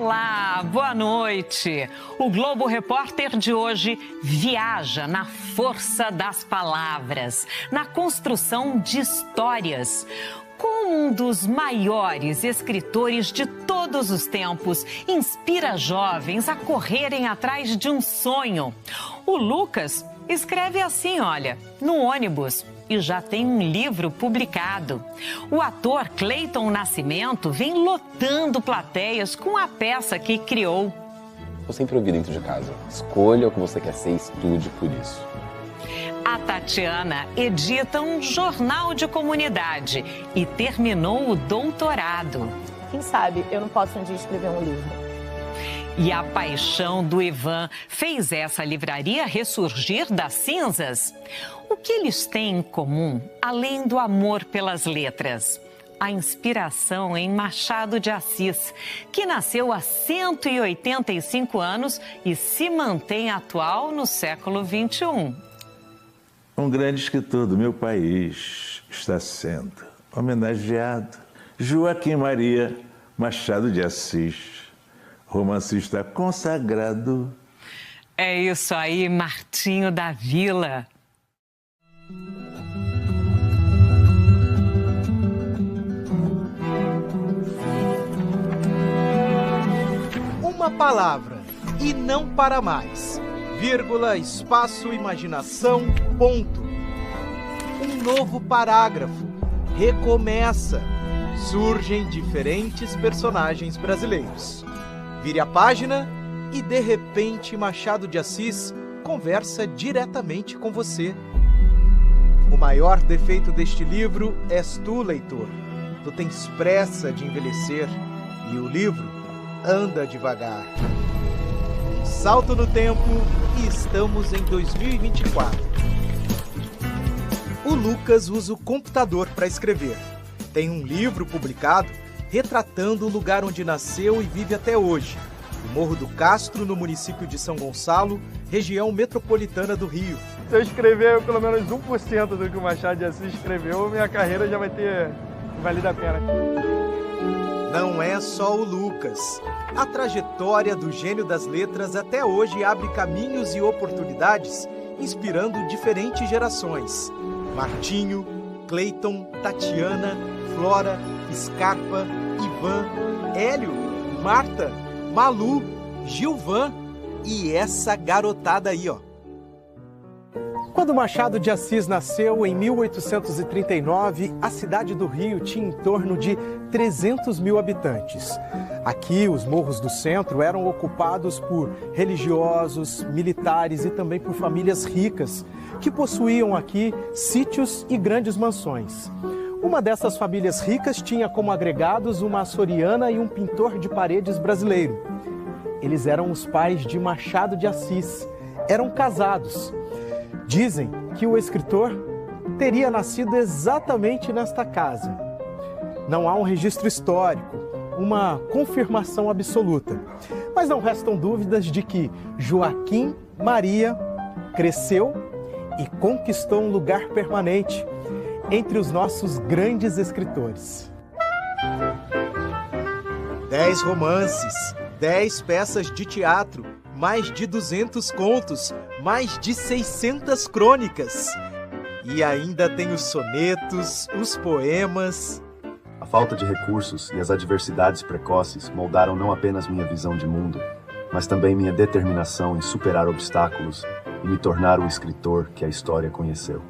Olá, boa noite. O Globo Repórter de hoje viaja na força das palavras, na construção de histórias. Com um dos maiores escritores de todos os tempos, inspira jovens a correrem atrás de um sonho. O Lucas escreve assim, olha, no ônibus. E já tem um livro publicado. O ator Cleiton Nascimento vem lotando plateias com a peça que criou. Eu sempre ouvi dentro de casa. Escolha o que você quer ser e estude por isso. A Tatiana edita um jornal de comunidade e terminou o doutorado. Quem sabe eu não posso um dia escrever um livro. E a paixão do Ivan fez essa livraria ressurgir das cinzas. O que eles têm em comum, além do amor pelas letras? A inspiração em Machado de Assis, que nasceu há 185 anos e se mantém atual no século XXI. Um grande escritor do meu país está sendo homenageado. Joaquim Maria Machado de Assis, romancista consagrado. É isso aí, Martinho da Vila. Uma palavra e não para mais. Vírgula, espaço, imaginação, ponto. Um novo parágrafo. Recomeça. Surgem diferentes personagens brasileiros. Vire a página e, de repente, Machado de Assis conversa diretamente com você. O maior defeito deste livro és tu, leitor. Tu tens pressa de envelhecer e o livro anda devagar. Um salto no tempo e estamos em 2024. O Lucas usa o computador para escrever. Tem um livro publicado retratando o lugar onde nasceu e vive até hoje, o Morro do Castro, no município de São Gonçalo, região metropolitana do Rio. Se eu escrever pelo menos 1% do que o Machado de Assis escreveu, minha carreira já vai ter valido a pena. Não é só o Lucas. A trajetória do gênio das letras até hoje abre caminhos e oportunidades, inspirando diferentes gerações. Martinho, Cleiton, Tatiana, Flora, Scarpa, Ivan, Hélio, Marta, Malu, Gilvan e essa garotada aí, ó. Quando Machado de Assis nasceu em 1839, a cidade do Rio tinha em torno de 300 mil habitantes. Aqui, os morros do centro eram ocupados por religiosos, militares e também por famílias ricas, que possuíam aqui sítios e grandes mansões. Uma dessas famílias ricas tinha como agregados uma açoriana e um pintor de paredes brasileiro. Eles eram os pais de Machado de Assis, eram casados. Dizem que o escritor teria nascido exatamente nesta casa. Não há um registro histórico, uma confirmação absoluta. Mas não restam dúvidas de que Joaquim Maria cresceu e conquistou um lugar permanente entre os nossos grandes escritores. 10 romances, 10 peças de teatro, mais de 200 contos, mais de 600 crônicas. E ainda tem os sonetos, os poemas. A falta de recursos e as adversidades precoces moldaram não apenas minha visão de mundo, mas também minha determinação em superar obstáculos e me tornar o escritor que a história conheceu.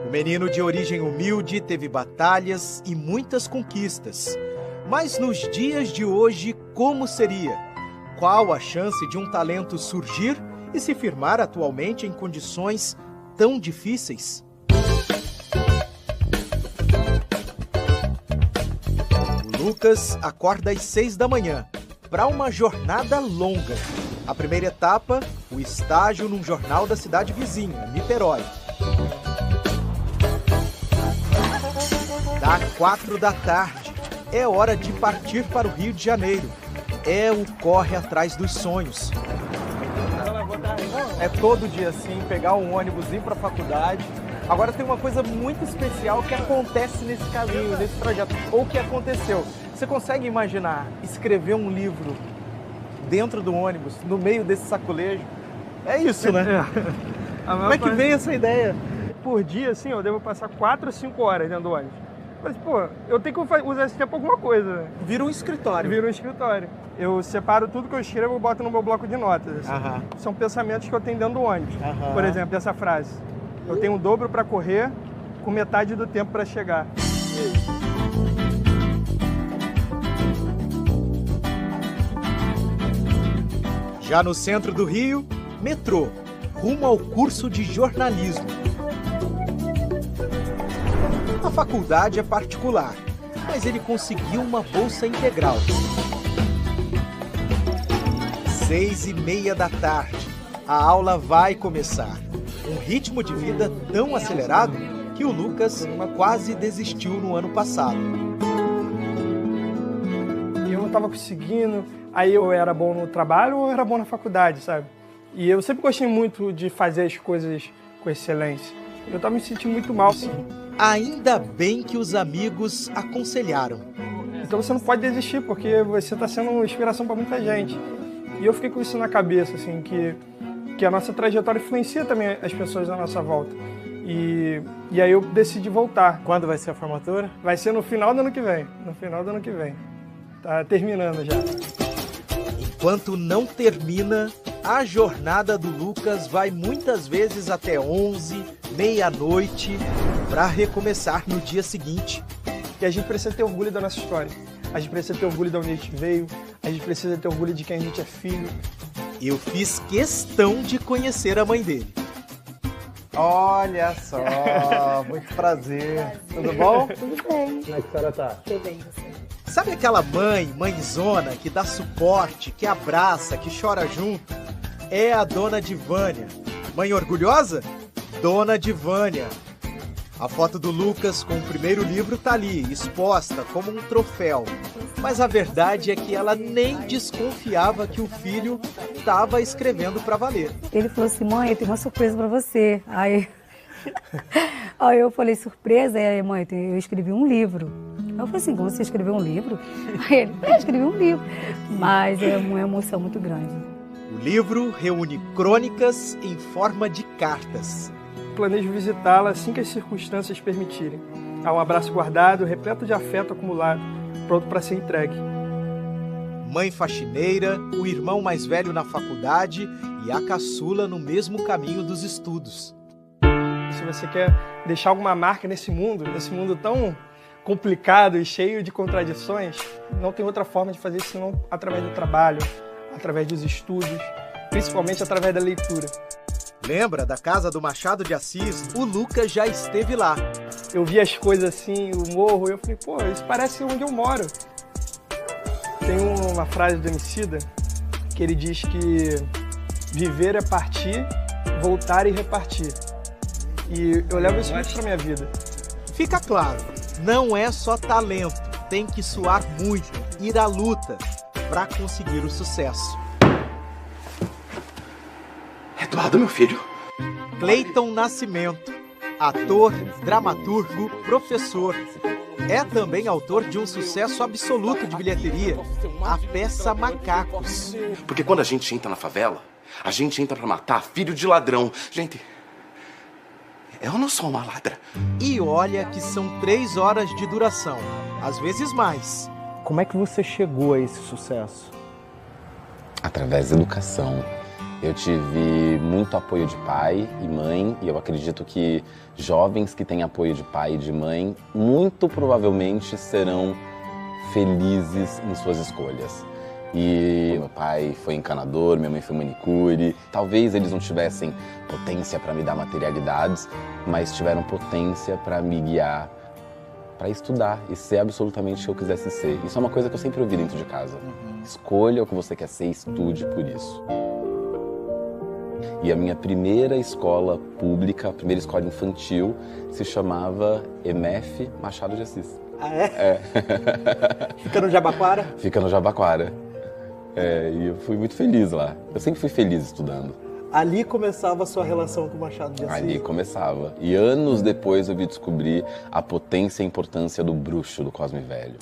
O menino de origem humilde teve batalhas e muitas conquistas. Mas nos dias de hoje, como seria? Qual a chance de um talento surgir e se firmar atualmente em condições tão difíceis? O Lucas acorda às 6 da manhã para uma jornada longa. A primeira etapa, o estágio num jornal da cidade vizinha, Niterói. Dá 4 da tarde. É hora de partir para o Rio de Janeiro. É o corre atrás dos sonhos. É todo dia assim, pegar um ônibus, ir para a faculdade. Agora tem uma coisa muito especial que acontece nesse caminho, nesse trajeto, ou que aconteceu. Você consegue imaginar escrever um livro dentro do ônibus, no meio desse sacolejo? É isso, né? Como é que veio essa ideia? Por dia, assim, eu devo passar 4 ou 5 horas dentro do ônibus. Mas, pô, eu tenho que usar esse tempo pra alguma coisa, né? Vira um escritório. Vira um escritório. Eu separo tudo que eu escrevo e boto no meu bloco de notas. Assim. São pensamentos que eu tenho dentro do ônibus. Por exemplo, essa frase. Eu tenho um dobro para correr, com metade do tempo para chegar. Já no centro do Rio, metrô, rumo ao curso de jornalismo. A faculdade é particular, mas ele conseguiu uma bolsa integral. 6h30 da tarde, a aula vai começar. Um ritmo de vida tão acelerado que o Lucas quase desistiu no ano passado. Eu não estava conseguindo, aí eu era bom no trabalho ou eu era bom na faculdade, sabe? E eu sempre gostei muito de fazer as coisas com excelência. Eu estava me sentindo muito mal, assim. Ainda bem que os amigos aconselharam. Então você não pode desistir, porque você está sendo uma inspiração para muita gente. E eu fiquei com isso na cabeça, assim, que a nossa trajetória influencia também as pessoas à nossa volta. E aí eu decidi voltar. Quando vai ser a formatura? Vai ser no final do ano que vem. No final do ano que vem. Tá terminando já. Enquanto não termina, a jornada do Lucas vai muitas vezes até 11, meia-noite, para recomeçar no dia seguinte. E a gente precisa ter orgulho da nossa história. A gente precisa ter orgulho de onde a gente veio. A gente precisa ter orgulho de quem a gente é filho. Eu fiz questão de conhecer a mãe dele. Olha só, muito prazer. Tudo bom? Tudo bem. Como é que a senhora tá? Tudo bem, você? Sabe aquela mãezona que dá suporte, que abraça, que chora junto? É a Dona Divânia. Mãe orgulhosa? Dona Divânia. A foto do Lucas com o primeiro livro tá ali, exposta como um troféu. Mas a verdade é que ela nem desconfiava que o filho estava escrevendo para valer. Ele falou assim: mãe, eu tenho uma surpresa para você. Aí eu falei: surpresa? Aí, mãe, eu escrevi um livro. Eu falei assim: como você escreveu um livro? Aí ele: eu escrevi um livro. Mas é uma emoção muito grande. O livro reúne crônicas em forma de cartas. Planejo visitá-la assim que as circunstâncias permitirem. Há um abraço guardado, repleto de afeto acumulado, pronto para ser entregue. Mãe faxineira, o irmão mais velho na faculdade e a caçula no mesmo caminho dos estudos. Se você quer deixar alguma marca nesse mundo tão complicado e cheio de contradições, não tem outra forma de fazer isso senão através do trabalho, através dos estudos, principalmente através da leitura. Lembra da casa do Machado de Assis? O Lucas já esteve lá. Eu vi as coisas assim, o morro, e eu falei: pô, isso parece onde eu moro. Tem uma frase do Emicida que ele diz que viver é partir, voltar e repartir. E eu levo isso muito pra minha vida. Fica claro, não é só talento, tem que suar muito, ir à luta para conseguir o sucesso. Eduardo, meu filho. Cleiton Nascimento, ator, dramaturgo, professor. É também autor de um sucesso absoluto de bilheteria, a peça Macacos. Porque quando a gente entra na favela, a gente entra pra matar filho de ladrão. Gente, eu não sou uma ladra. E olha que são 3 horas de duração, às vezes mais. Como é que você chegou a esse sucesso? Através da educação. Eu tive muito apoio de pai e mãe, e eu acredito que jovens que têm apoio de pai e de mãe, muito provavelmente serão felizes em suas escolhas. E meu pai foi encanador, minha mãe foi manicure. Talvez eles não tivessem potência para me dar materialidades, mas tiveram potência para me guiar, para estudar e ser absolutamente o que eu quisesse ser. Isso é uma coisa que eu sempre ouvi dentro de casa. Escolha o que você quer ser, estude por isso. E a minha primeira escola pública, a primeira escola infantil, se chamava EMF Machado de Assis. Ah, é? É. Fica no Jabaquara? Fica no Jabaquara. É, e eu fui muito feliz lá. Eu sempre fui feliz estudando. Ali começava a sua relação com o Machado de Assis? Ali começava. E anos depois eu vi descobrir a potência e a importância do bruxo do Cosme Velho.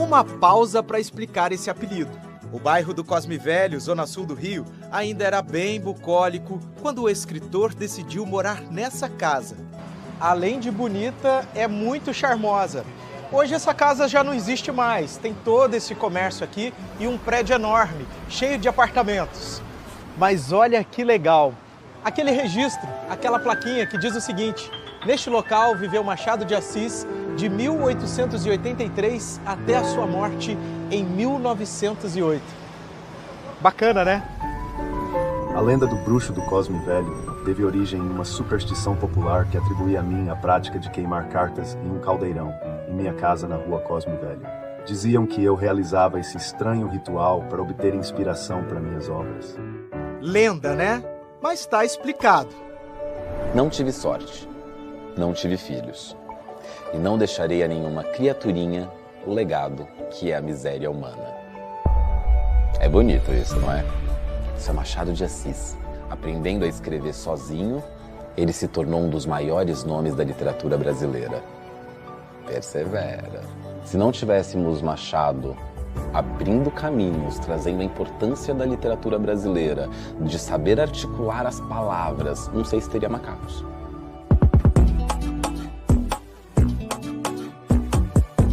Uma pausa para explicar esse apelido. O bairro do Cosme Velho, zona sul do Rio, ainda era bem bucólico quando o escritor decidiu morar nessa casa. Além de bonita, é muito charmosa. Hoje essa casa já não existe mais, tem todo esse comércio aqui e um prédio enorme, cheio de apartamentos. Mas olha que legal, aquele registro, aquela plaquinha que diz o seguinte: neste local viveu Machado de Assis de 1883 até a sua morte em 1908. Bacana, né? A lenda do bruxo do Cosme Velho teve origem em uma superstição popular que atribuía a mim a prática de queimar cartas em um caldeirão, em minha casa na rua Cosme Velho. Diziam que eu realizava esse estranho ritual para obter inspiração para minhas obras. Lenda, né? Mas está explicado. Não tive sorte, não tive filhos. E não deixarei a nenhuma criaturinha o legado que é a miséria humana. É bonito isso, não é? Isso é Machado de Assis. Aprendendo a escrever sozinho, ele se tornou um dos maiores nomes da literatura brasileira. Persevera. Se não tivéssemos Machado abrindo caminhos, trazendo a importância da literatura brasileira, de saber articular as palavras, não sei se teria macacos.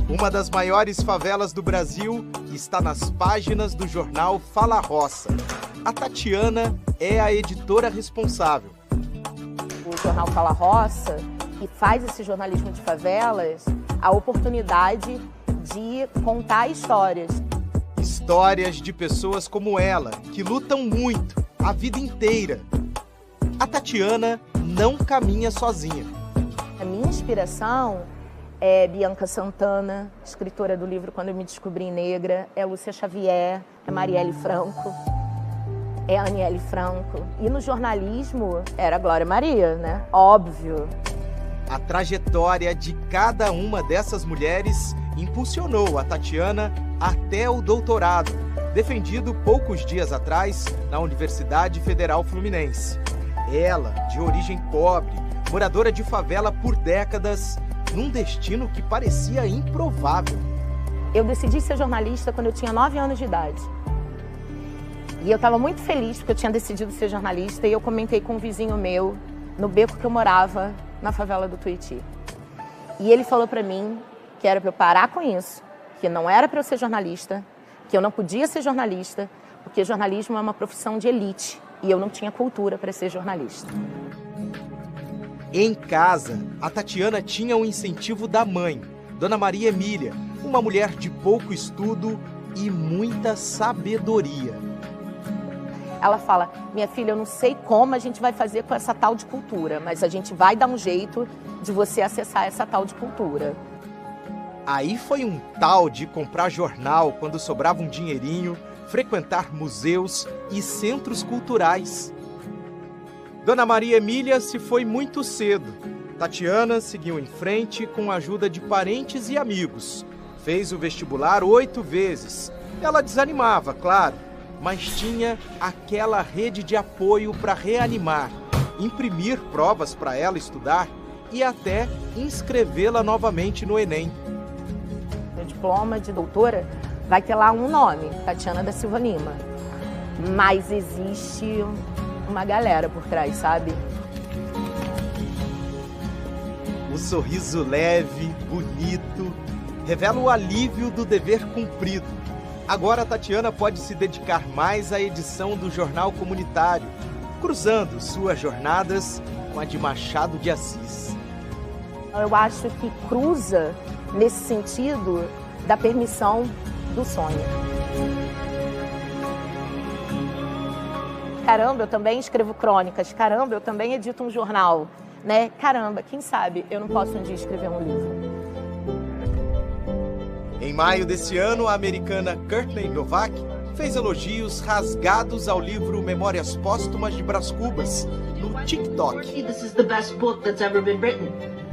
Uma das maiores favelas do Brasil está nas páginas do jornal Fala Roça. A Tatiana é a editora responsável. O jornal Fala Roça, que faz esse jornalismo de favelas, a oportunidade de contar histórias. Histórias de pessoas como ela, que lutam muito, a vida inteira. A Tatiana não caminha sozinha. A minha inspiração é Bianca Santana, escritora do livro Quando Eu Me Descobri Negra, é Lúcia Xavier, é Marielle Franco, é Aniele Franco. E no jornalismo era Glória Maria, né? Óbvio. A trajetória de cada uma dessas mulheres impulsionou a Tatiana até o doutorado, defendido poucos dias atrás na Universidade Federal Fluminense. Ela, de origem pobre, moradora de favela por décadas, num destino que parecia improvável. Eu decidi ser jornalista quando eu tinha 9 anos de idade. E eu estava muito feliz porque eu tinha decidido ser jornalista e eu comentei com um vizinho meu, no beco que eu morava, na favela do Tuiuti. E ele falou para mim que era para eu parar com isso, que não era para eu ser jornalista, que eu não podia ser jornalista, porque jornalismo é uma profissão de elite e eu não tinha cultura para ser jornalista. Em casa, a Tatiana tinha um incentivo da mãe, Dona Maria Emília, uma mulher de pouco estudo e muita sabedoria. Ela fala: minha filha, eu não sei como a gente vai fazer com essa tal de cultura, mas a gente vai dar um jeito de você acessar essa tal de cultura. Aí foi um tal de comprar jornal quando sobrava um dinheirinho, frequentar museus e centros culturais. Dona Maria Emília se foi muito cedo. Tatiana seguiu em frente com a ajuda de parentes e amigos. Fez o vestibular 8 vezes. Ela desanimava, claro, mas tinha aquela rede de apoio para reanimar, imprimir provas para ela estudar e até inscrevê-la novamente no Enem. Meu diploma de doutora vai ter lá um nome, Tatiana da Silva Lima. Mas existe uma galera por trás, sabe? O sorriso leve, bonito, revela o alívio do dever cumprido. Agora a Tatiana pode se dedicar mais à edição do jornal comunitário, cruzando suas jornadas com a de Machado de Assis. Eu acho que cruza nesse sentido da permissão do sonho. Caramba, eu também escrevo crônicas. Caramba, eu também edito um jornal, né? Caramba, quem sabe eu não posso um dia escrever um livro. Em maio desse ano, a americana Courtney Novak fez elogios rasgados ao livro Memórias Póstumas de Brás Cubas no TikTok.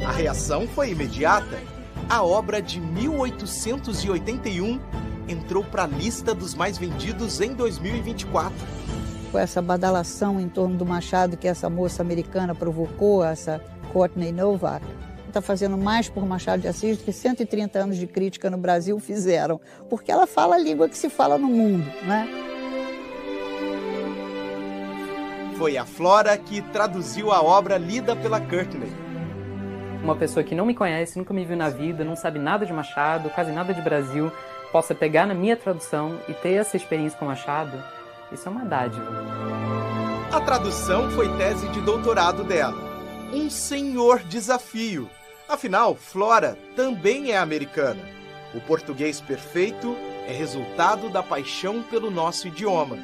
A reação foi imediata. A obra de 1881 entrou para a lista dos mais vendidos em 2024. Com essa badalação em torno do Machado que essa moça americana provocou, essa Courtney Novak, está fazendo mais por Machado de Assis do que 130 anos de crítica no Brasil fizeram, porque ela fala a língua que se fala no mundo, né? Foi a Flora que traduziu a obra lida pela Courtney. Uma pessoa que não me conhece, nunca me viu na vida, não sabe nada de Machado, quase nada de Brasil, possa pegar na minha tradução e ter essa experiência com Machado, isso é uma dádiva. A tradução foi tese de doutorado dela. Um senhor desafio. Afinal, Flora também é americana. O português perfeito é resultado da paixão pelo nosso idioma.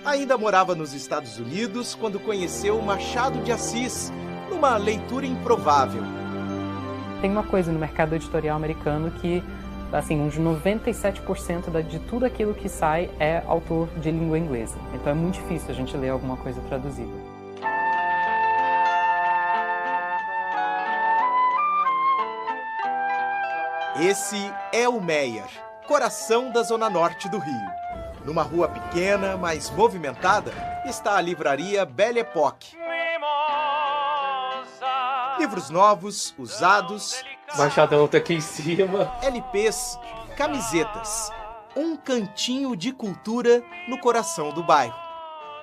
Ainda morava nos Estados Unidos quando conheceu Machado de Assis, numa leitura improvável. Tem uma coisa no mercado editorial americano que, assim, uns 97% de tudo aquilo que sai é autor de língua inglesa. Então é muito difícil a gente ler alguma coisa traduzida. Esse é o Meyer, coração da zona norte do Rio. Numa rua pequena, mas movimentada, está a livraria Belle Époque. Livros novos, usados... Machadão tá aqui em cima. LPs, camisetas. Um cantinho de cultura no coração do bairro.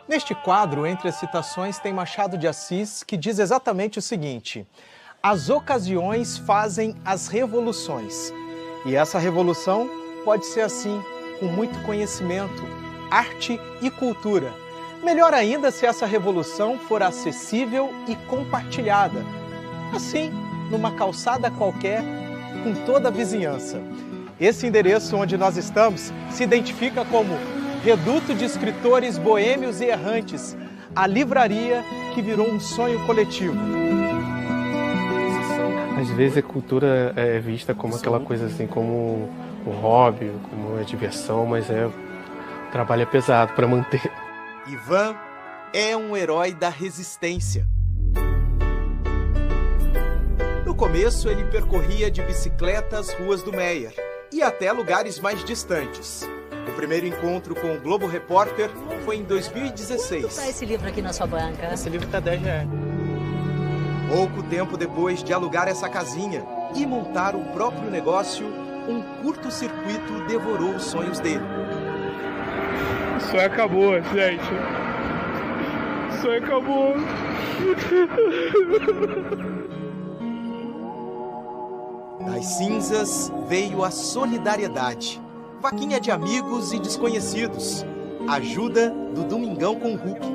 Neste quadro, entre as citações, tem Machado de Assis, que diz exatamente o seguinte: as ocasiões fazem as revoluções. E essa revolução pode ser assim, com muito conhecimento, arte e cultura. Melhor ainda se essa revolução for acessível e compartilhada. Assim, numa calçada qualquer, com toda a vizinhança. Esse endereço onde nós estamos se identifica como Reduto de Escritores Boêmios e Errantes, a livraria que virou um sonho coletivo. Às vezes a cultura é vista como aquela coisa assim, como um hobby, como uma diversão, mas o trabalho é pesado para manter. Ivan é um herói da resistência. No começo, ele percorria de bicicleta as ruas do Meyer e até lugares mais distantes. O primeiro encontro com o Globo Repórter foi em 2016. Quanto tá esse livro aqui na sua banca? Esse livro tá R$10. Pouco tempo depois de alugar essa casinha e montar o próprio negócio, um curto-circuito devorou os sonhos dele. O sonho acabou, gente. O sonho acabou. Das cinzas veio a solidariedade. Vaquinha de amigos e desconhecidos. Ajuda do Domingão com o Hulk.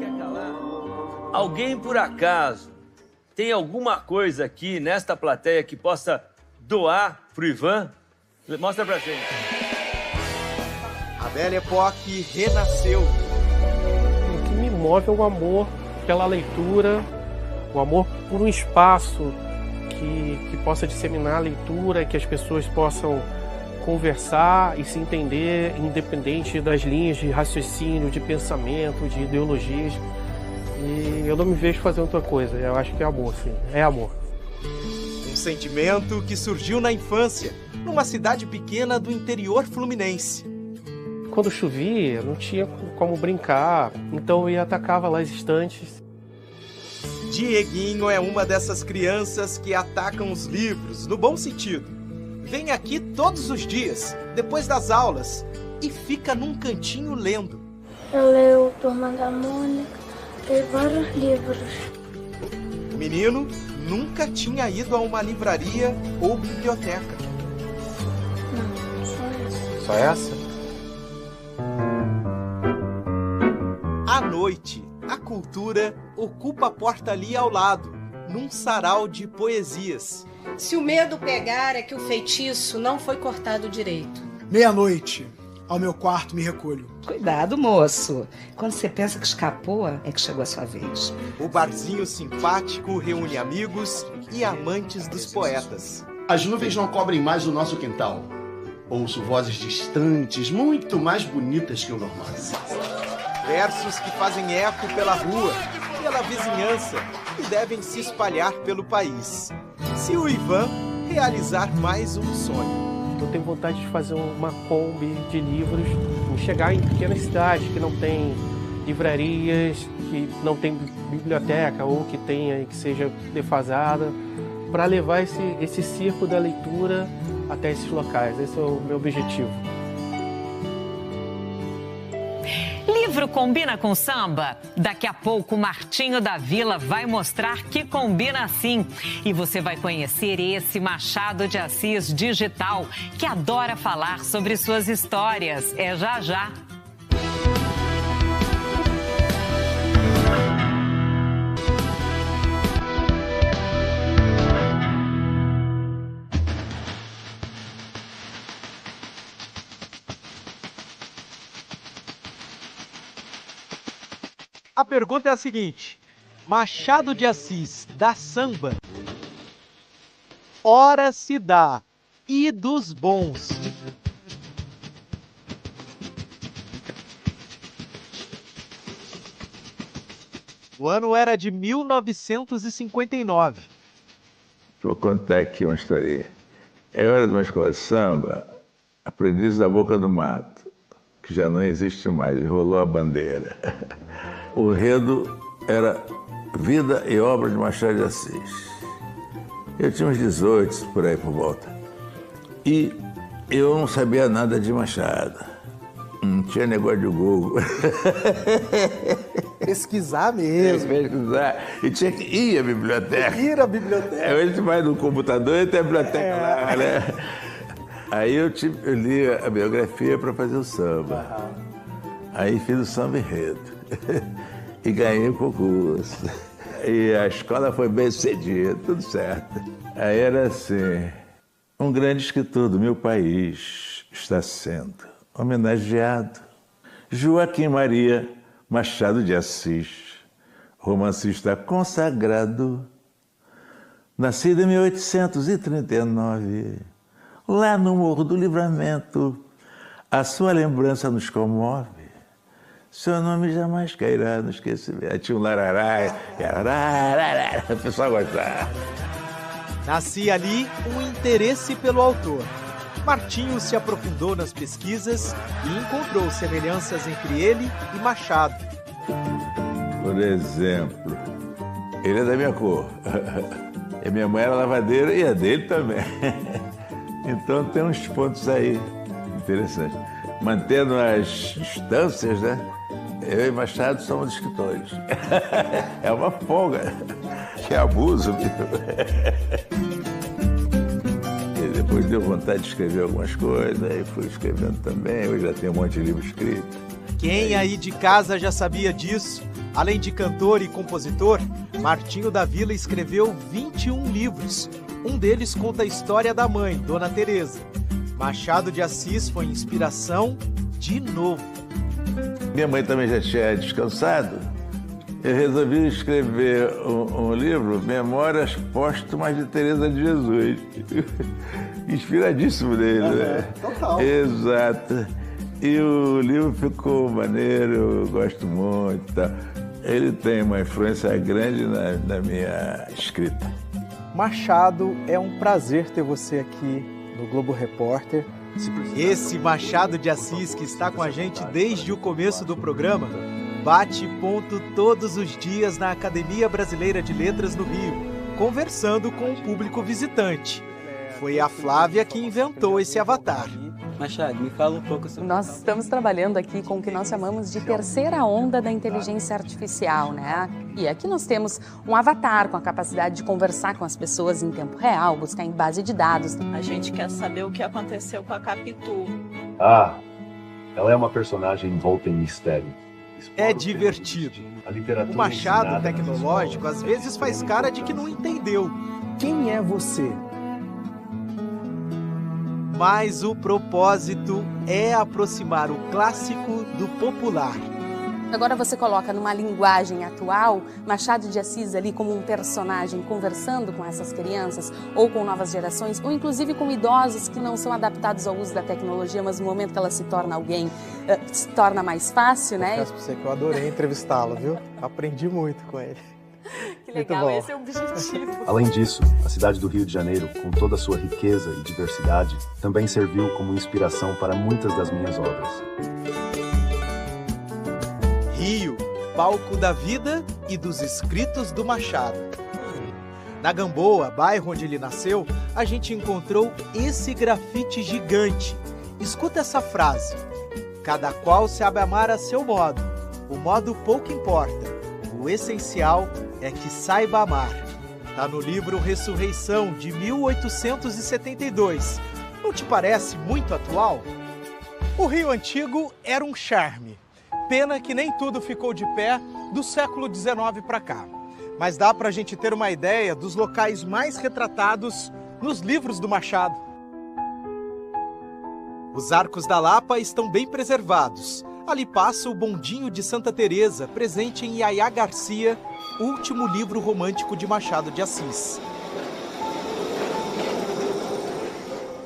Alguém, por acaso, tem alguma coisa aqui nesta plateia que possa doar pro Ivan? Mostra pra gente. A Belle Époque renasceu. O que me move é o amor pela leitura, o amor por um espaço que possa disseminar a leitura, que as pessoas possam conversar e se entender, independente das linhas de raciocínio, de pensamento, de ideologias. E eu não me vejo fazendo outra coisa. Eu acho que é amor, sim. É amor. Um sentimento que surgiu na infância, numa cidade pequena do interior fluminense. Quando chovia, não tinha como brincar, então eu atacava lá as estantes. Dieguinho é uma dessas crianças que atacam os livros, no bom sentido. Vem aqui todos os dias, depois das aulas, e fica num cantinho lendo. Eu leio Turma da Mônica e vários livros. O menino nunca tinha ido a uma livraria ou biblioteca. Não, só essa. Só essa? À noite, a cultura ocupa a porta ali ao lado, num sarau de poesias. Se o medo pegar, é que o feitiço não foi cortado direito. Meia-noite, ao meu quarto me recolho. Cuidado, moço. Quando você pensa que escapou, é que chegou a sua vez. O barzinho simpático reúne amigos e amantes dos poetas. As nuvens não cobrem mais o nosso quintal. Ouço vozes distantes, muito mais bonitas que o normal. Versos que fazem eco pela rua, pela vizinhança e devem se espalhar pelo país. Se o Ivan realizar mais um sonho. Eu tenho vontade de fazer uma Kombi de livros, chegar em pequenas cidades que não tem livrarias, que não tem biblioteca ou que tenha que seja defasada, para levar esse circo da leitura até esses locais. Esse é o meu objetivo. Livro combina com samba? Daqui a pouco o Martinho da Vila vai mostrar que combina sim. E você vai conhecer esse Machado de Assis digital, que adora falar sobre suas histórias. É já já. A pergunta é a seguinte: Machado de Assis dá samba? Ora se dá, e dos bons. O ano era de 1959. Vou contar aqui uma historinha. Eu era de uma escola de samba, aprendiz da Boca do Mato, que já não existe mais, rolou a bandeira. O enredo era Vida e Obra de Machado de Assis. Eu tinha uns 18 por aí por volta. E eu não sabia nada de Machado. Não tinha negócio de Google. Pesquisar mesmo. Pesquisar. E tinha que ir à biblioteca. Ir à biblioteca. Aí a gente vai no computador e tem a biblioteca lá, né? Aí eu li a biografia para fazer o samba. Aí fiz o samba enredo. E ganhei o concurso. E a escola foi bem sucedida, tudo certo. Aí era assim: um grande escritor do meu país está sendo homenageado. Joaquim Maria Machado de Assis, romancista consagrado, nascido em 1839, lá no Morro do Livramento. A sua lembrança nos comove. Seu nome jamais cairá no esquecimento. Aí tinha um larará, o pessoal gostava. Nascia ali um interesse pelo autor. Martinho se aprofundou nas pesquisas e encontrou semelhanças entre ele e Machado. Por exemplo, ele é da minha cor. E minha mãe era lavadeira e a dele também. Então tem uns pontos aí interessantes. Mantendo as distâncias, né? Eu e Machado somos escritores. É uma folga. Que abuso, viu? E depois deu vontade de escrever algumas coisas, aí fui escrevendo também. Hoje já tenho um monte de livro escrito. Quem aí de casa já sabia disso? Além de cantor e compositor, Martinho da Vila escreveu 21 livros. Um deles conta a história da mãe, Dona Teresa. Machado de Assis foi inspiração de novo. Minha mãe também já tinha descansado. Eu resolvi escrever um livro, Memórias Póstumas de Teresa de Jesus. Inspiradíssimo dele, né? Total. Exato. E o livro ficou maneiro, eu gosto muito. Tá? Ele tem uma influência grande na minha escrita. Machado, é um prazer ter você aqui no Globo Repórter. Esse Machado de Assis que está com a gente desde o começo do programa bate ponto todos os dias na Academia Brasileira de Letras no Rio, conversando com o público visitante. Foi a Flávia que inventou esse avatar. Machado, me fala um pouco sobre... Nós estamos trabalhando aqui com o que nós chamamos de terceira onda da inteligência artificial, né? E aqui nós temos um avatar com a capacidade de conversar com as pessoas em tempo real, buscar em base de dados. A gente quer saber o que aconteceu com a Capitu. Ah, ela é uma personagem envolta em mistério. É divertido. O Machado tecnológico às vezes faz cara de que não entendeu. Quem é você? Mas o propósito é aproximar o clássico do popular. Agora você coloca numa linguagem atual Machado de Assis ali como um personagem conversando com essas crianças ou com novas gerações ou inclusive com idosos que não são adaptados ao uso da tecnologia, mas no momento que ela se torna alguém, se torna mais fácil, né? Confesso pra você que eu adorei entrevistá-lo, viu? Aprendi muito com ele. Que legal, esse é o objetivo. Além disso, a cidade do Rio de Janeiro, com toda a sua riqueza e diversidade, também serviu como inspiração para muitas das minhas obras. Rio, palco da vida e dos escritos do Machado. Na Gamboa, bairro onde ele nasceu, a gente encontrou esse grafite gigante. Escuta essa frase: cada qual sabe amar a seu modo. O modo pouco importa. O essencial é que saiba amar. Tá no livro Ressurreição, de 1872. Não te parece muito atual? O Rio Antigo era um charme. Pena que nem tudo ficou de pé do século XIX para cá. Mas dá pra gente ter uma ideia dos locais mais retratados nos livros do Machado. Os Arcos da Lapa estão bem preservados. Ali passa o Bondinho de Santa Teresa, presente em Yaya Garcia, último livro romântico de Machado de Assis.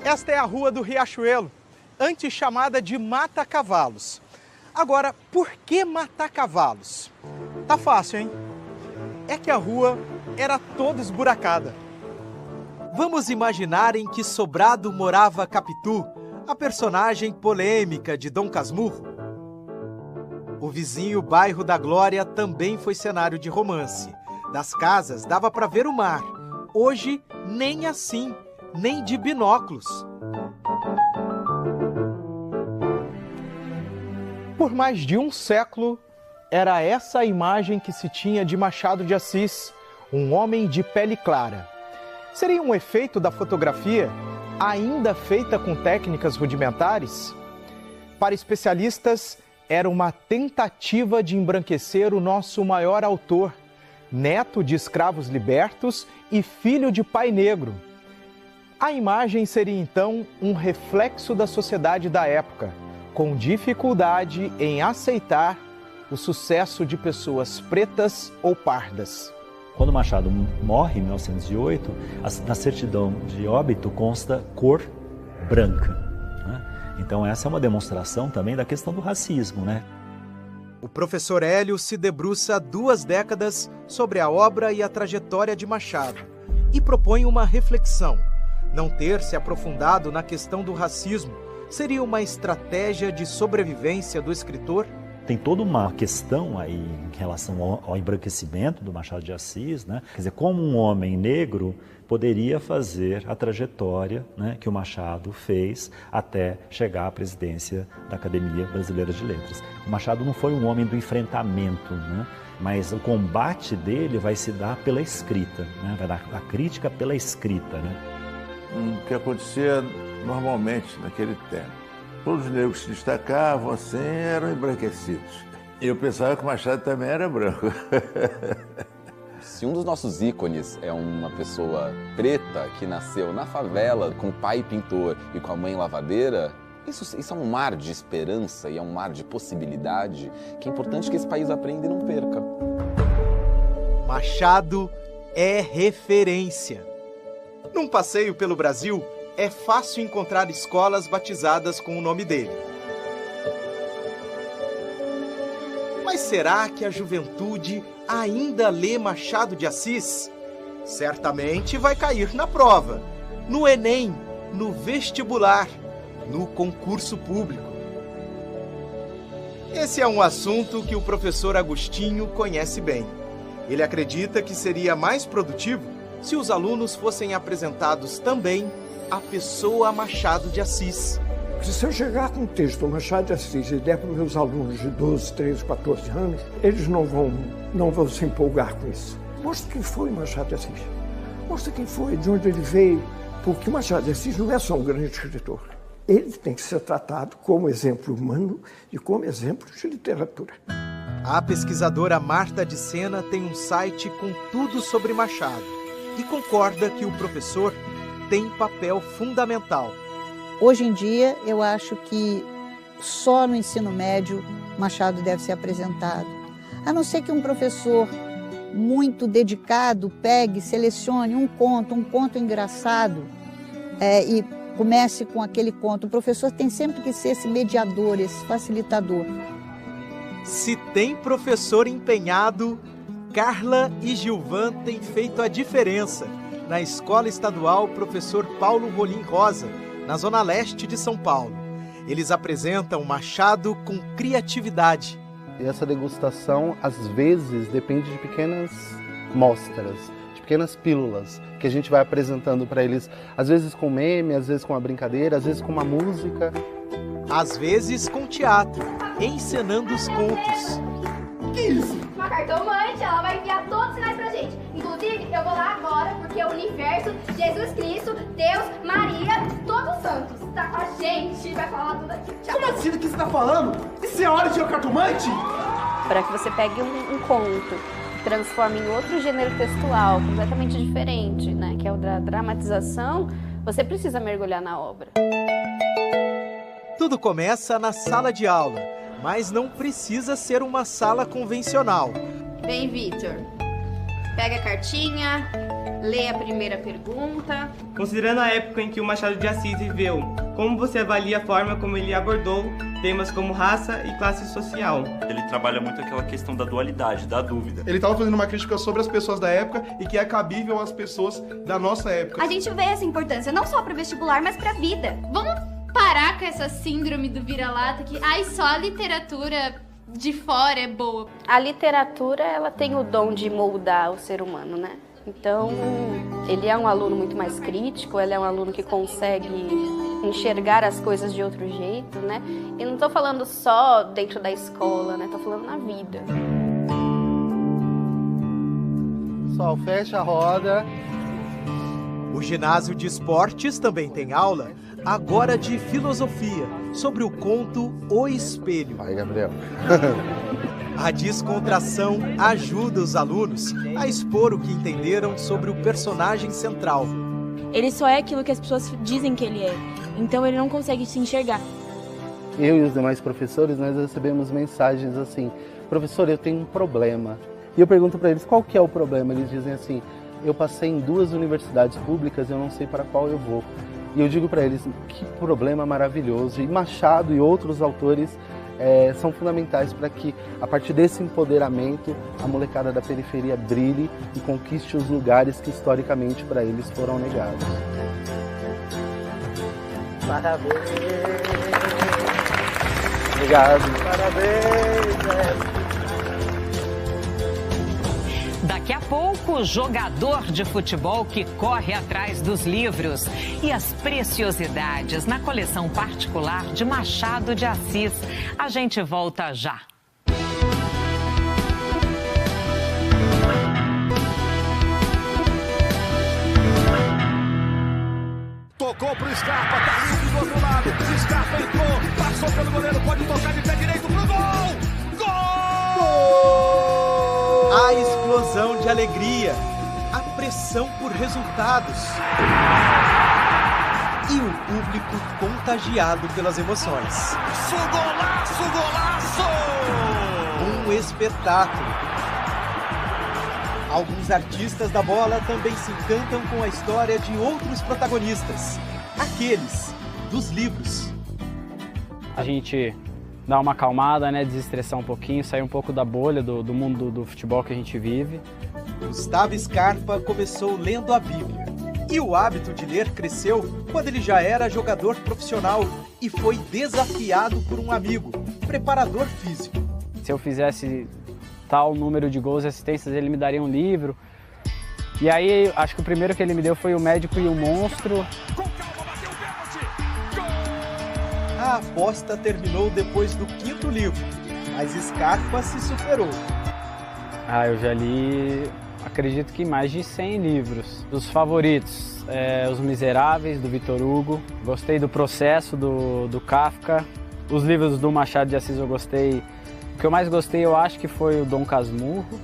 Esta é a Rua do Riachuelo, antes chamada de Mata Cavalos. Agora, por que Matar Cavalos? Tá fácil, hein? É que a rua era toda esburacada. Vamos imaginar em que sobrado morava Capitu, a personagem polêmica de Dom Casmurro. O vizinho bairro da Glória também foi cenário de romance. Das casas dava para ver o mar. Hoje, nem assim, nem de binóculos. Por mais de um século, era essa a imagem que se tinha de Machado de Assis, um homem de pele clara. Seria um efeito da fotografia, ainda feita com técnicas rudimentares? Para especialistas, era uma tentativa de embranquecer o nosso maior autor, neto de escravos libertos e filho de pai negro. A imagem seria então um reflexo da sociedade da época, com dificuldade em aceitar o sucesso de pessoas pretas ou pardas. Quando Machado morre em 1908, na certidão de óbito consta cor branca. Então essa é uma demonstração também da questão do racismo, né? O professor Hélio se debruça há 2 décadas sobre a obra e a trajetória de Machado e propõe uma reflexão. Não ter se aprofundado na questão do racismo seria uma estratégia de sobrevivência do escritor? Tem toda uma questão aí em relação ao embranquecimento do Machado de Assis, né? Quer dizer, como um homem negro poderia fazer a trajetória, né, que o Machado fez até chegar à presidência da Academia Brasileira de Letras. O Machado não foi um homem do enfrentamento, né? Mas o combate dele vai se dar pela escrita, né? Vai dar a crítica pela escrita, né? O que acontecia normalmente naquele tempo. Todos os negros que se destacavam assim eram embranquecidos. E eu pensava que o Machado também era branco. Se um dos nossos ícones é uma pessoa preta que nasceu na favela com o pai pintor e com a mãe lavadeira, isso é um mar de esperança e é um mar de possibilidade que é importante que esse país aprenda e não perca. Machado é referência. Num passeio pelo Brasil, é fácil encontrar escolas batizadas com o nome dele. Mas será que a juventude ainda lê Machado de Assis? Certamente vai cair na prova, no Enem, no vestibular, no concurso público. Esse é um assunto que o professor Agostinho conhece bem. Ele acredita que seria mais produtivo se os alunos fossem apresentados também a pessoa Machado de Assis. Se eu chegar com um texto do Machado de Assis e der para os meus alunos de 12, 13, 14 anos, eles não vão se empolgar com isso. Mostra quem foi Machado de Assis. Mostra quem foi, de onde ele veio. Porque o Machado de Assis não é só um grande escritor. Ele tem que ser tratado como exemplo humano e como exemplo de literatura. A pesquisadora Marta de Sena tem um site com tudo sobre Machado e concorda que o professor tem papel fundamental. Hoje em dia, eu acho que só no ensino médio Machado deve ser apresentado. A não ser que um professor muito dedicado pegue, selecione um conto engraçado e comece com aquele conto. O professor tem sempre que ser esse mediador, esse facilitador. Se tem professor empenhado, Carla e Gilvan têm feito a diferença na Escola Estadual Professor Paulo Rolim Rosa, na Zona Leste de São Paulo. Eles apresentam Machado com criatividade. E essa degustação, às vezes, depende de pequenas mostras, de pequenas pílulas que a gente vai apresentando para eles, às vezes com meme, às vezes com uma brincadeira, às vezes com uma música. Às vezes com teatro, encenando os contos. Que isso? Uma cartomante, ela vai enviar todos os sinais pra gente. Inclusive, eu vou lá agora porque o universo, Jesus Cristo, Deus, Maria, todos os santos tá com a gente, vai falar tudo aqui. Tchau. Como assim? Do que você tá falando? Isso é hora de ir ao cartomante? Para que você pegue um conto, transforme em outro gênero textual, completamente diferente, né? Que é o da dramatização, você precisa mergulhar na obra. Tudo começa na sala de aula, mas não precisa ser uma sala convencional. Bem, Vitor, pega a cartinha, lê a primeira pergunta. Considerando a época em que o Machado de Assis viveu, como você avalia a forma como ele abordou temas como raça e classe social? Ele trabalha muito aquela questão da dualidade, da dúvida. Ele estava fazendo uma crítica sobre as pessoas da época e que é cabível às pessoas da nossa época. A gente vê essa importância não só para o vestibular, mas para a vida. Vamos parar com essa síndrome do vira-lata que só a literatura de fora é boa. A literatura, ela tem o dom de moldar o ser humano, né? Então, ele é um aluno muito mais crítico, ele é um aluno que consegue enxergar as coisas de outro jeito, né? E não tô falando só dentro da escola, né? Tô falando na vida. Pessoal, fecha a roda. O ginásio de esportes também tem aula, agora de filosofia, sobre o conto O Espelho. Vai, Gabriel. A descontração ajuda os alunos a expor o que entenderam sobre o personagem central. Ele só é aquilo que as pessoas dizem que ele é, então ele não consegue se enxergar. Eu e os demais professores, nós recebemos mensagens assim: professor, eu tenho um problema. E eu pergunto para eles, qual que é o problema? Eles dizem assim: eu passei em 2 universidades públicas, eu não sei para qual eu vou. E eu digo para eles, que problema maravilhoso. E Machado e outros autores são fundamentais para que, a partir desse empoderamento, a molecada da periferia brilhe e conquiste os lugares que historicamente para eles foram negados. Parabéns! Obrigado! Parabéns! Daqui a pouco, jogador de futebol que corre atrás dos livros e as preciosidades na coleção particular de Machado de Assis. A gente volta já. Tocou pro Scarpa, tá livre do outro lado. Scarpa entrou, passou pelo goleiro, pode tocar de pé direito pro gol! Gol! A explosão de alegria, a pressão por resultados e o público contagiado pelas emoções. Golaço, golaço! Um espetáculo. Alguns artistas da bola também se encantam com a história de outros protagonistas, aqueles dos livros. A gente dar uma acalmada, né, desestressar um pouquinho, sair um pouco da bolha do mundo do futebol que a gente vive. Gustavo Scarpa começou lendo a Bíblia e o hábito de ler cresceu quando ele já era jogador profissional e foi desafiado por um amigo, preparador físico. Se eu fizesse tal número de gols e assistências, ele me daria um livro. E aí, acho que o primeiro que ele me deu foi O Médico e o Monstro. A aposta terminou depois do 5º livro, mas Scarpa se superou. Eu já li, acredito que mais de 100 livros. Os favoritos, Os Miseráveis, do Victor Hugo. Gostei do Processo, do Kafka. Os livros do Machado de Assis eu gostei. O que eu mais gostei, eu acho que foi o Dom Casmurro.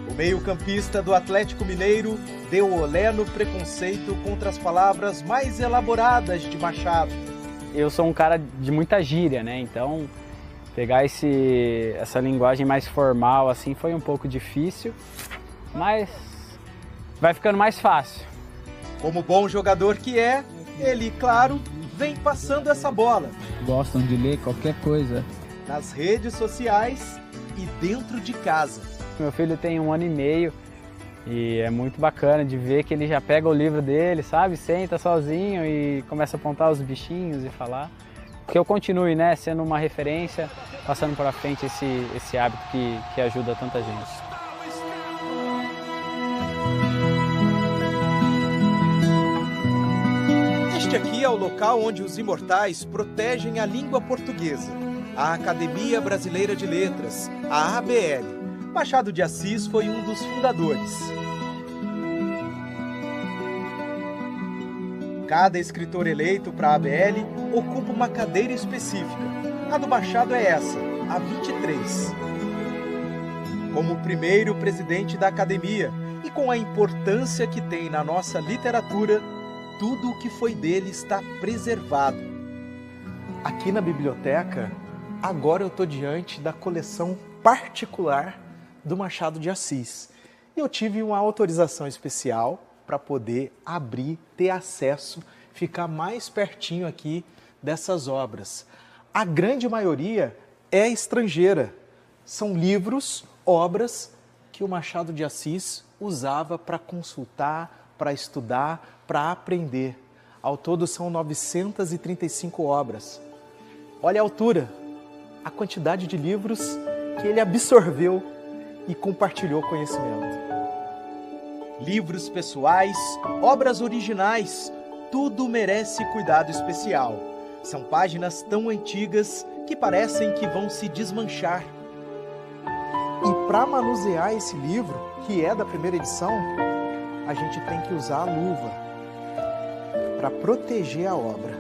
O meio-campista do Atlético Mineiro deu olé no preconceito contra as palavras mais elaboradas de Machado. Eu sou um cara de muita gíria, né? Então, pegar essa linguagem mais formal assim foi um pouco difícil, mas vai ficando mais fácil. Como bom jogador que é, ele, claro, vem passando essa bola. Gostam de ler qualquer coisa. Nas redes sociais e dentro de casa. Meu filho tem 1 ano e meio e é muito bacana de ver que ele já pega o livro dele, sabe? Senta sozinho e começa a apontar os bichinhos e falar. Que eu continue, né, sendo uma referência, passando para frente esse hábito que ajuda tanta gente. Este aqui é o local onde os imortais protegem a língua portuguesa, a Academia Brasileira de Letras, a ABL. Machado de Assis foi um dos fundadores. Cada escritor eleito para a ABL ocupa uma cadeira específica. A do Machado é essa, a 23. Como o primeiro presidente da academia e com a importância que tem na nossa literatura, tudo o que foi dele está preservado. Aqui na biblioteca, agora eu estou diante da coleção particular do Machado de Assis. E eu tive uma autorização especial para poder abrir, ter acesso, ficar mais pertinho aqui dessas obras. A grande maioria é estrangeira. São livros, obras que o Machado de Assis usava para consultar, para estudar, para aprender. Ao todo são 935 obras. Olha a altura, a quantidade de livros que ele absorveu e compartilhou conhecimento. Livros pessoais, obras originais, tudo merece cuidado especial. São páginas tão antigas que parecem que vão se desmanchar. E para manusear esse livro, que é da primeira edição, a gente tem que usar a luva para proteger a obra.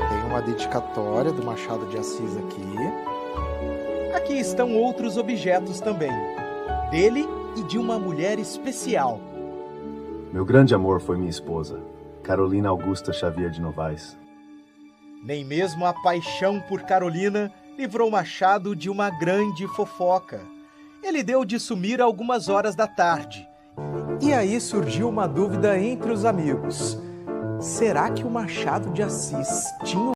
Tem uma dedicatória do Machado de Assis aqui. Aqui estão outros objetos também, dele e de uma mulher especial. Meu grande amor foi minha esposa, Carolina Augusta Xavier de Novaes. Nem mesmo a paixão por Carolina livrou Machado de uma grande fofoca. Ele deu de sumir algumas horas da tarde. E aí surgiu uma dúvida entre os amigos. Será que o Machado de Assis tinha